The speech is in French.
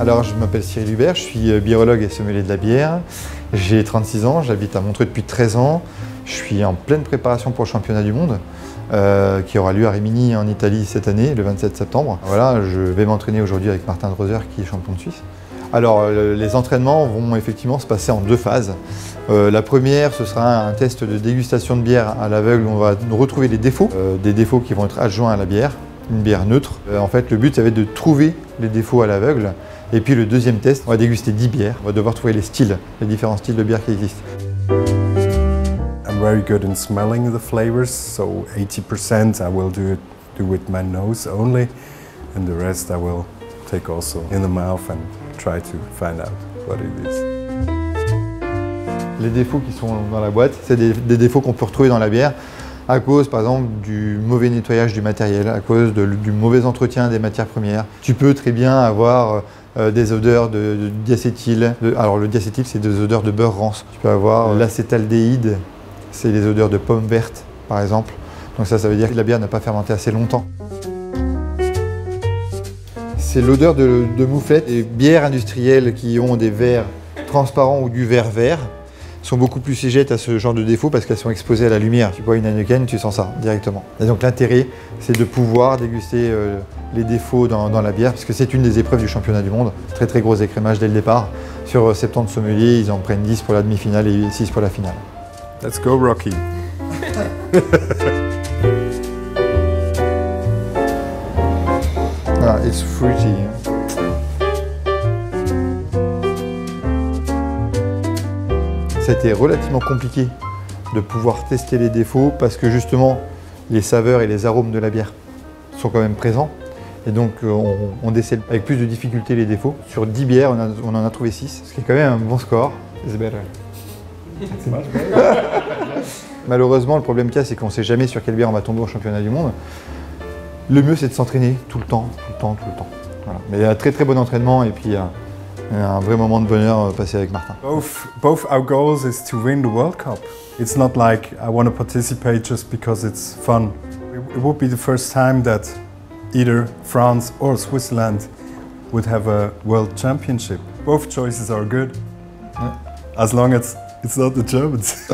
Alors, je m'appelle Cyril Hubert, je suis birologue et sommelier de la bière. J'ai 36 ans, j'habite à Montreux depuis 13 ans. Je suis en pleine préparation pour le championnat du monde qui aura lieu à Rimini en Italie cette année, le 27 septembre. Voilà, je vais m'entraîner aujourd'hui avec Martin Droser qui est champion de Suisse. Alors, les entraînements vont effectivement se passer en deux phases. La première, ce sera un test de dégustation de bière à l'aveugle où on va retrouver les défauts, des défauts qui vont être adjoints à la bière, une bière neutre. En fait, le but, ça va être de trouver les défauts à l'aveugle. Et puis le deuxième test, on va déguster 10 bières. On va devoir trouver les styles, les différents styles de bière qui existent. I'm very good in smelling the flavors, so 80% I will do with my nose only, and the rest I will take also in the mouth and try to find out what it is. Les défauts qui sont dans la boîte, c'est des défauts qu'on peut retrouver dans la bière à cause, par exemple, du mauvais nettoyage du matériel, à cause du mauvais entretien des matières premières. Tu peux très bien avoir des odeurs de diacétyl. Alors le diacétyl, c'est des odeurs de beurre rance. Tu peux avoir l'acétaldéhyde, c'est les odeurs de pommes vertes, par exemple. Donc ça veut dire que la bière n'a pas fermenté assez longtemps. C'est l'odeur de mouflette. Les bières industrielles qui ont des verres transparents ou du verre vert sont beaucoup plus sujettes à ce genre de défaut parce qu'elles sont exposées à la lumière. Tu bois une Heineken, tu sens ça directement. Et donc l'intérêt, c'est de pouvoir déguster les défauts dans la bière parce que c'est une des épreuves du championnat du monde. Très très gros écrémage dès le départ. Sur 70 sommeliers, ils en prennent 10 pour la demi-finale et 6 pour la finale. Let's go, Rocky! Ah, it's fruity. C'était relativement compliqué de pouvoir tester les défauts parce que justement les saveurs et les arômes de la bière sont quand même présents et donc on décèle avec plus de difficulté les défauts. Sur 10 bières, on en a trouvé 6, ce qui est quand même un bon score. Malheureusement, le problème qu'il y a, c'est qu'on ne sait jamais sur quelle bière on va tomber au championnat du monde. Le mieux, c'est de s'entraîner tout le temps. Voilà. Mais il y a un très très bon entraînement et puis un vrai moment de bonheur passé avec Martin. Both our goals is to win the World Cup. It's not like I want to participate just because it's fun. It would be the first time that either France or Switzerland would have a World Championship. Both choices are good, as long as it's not the Germans.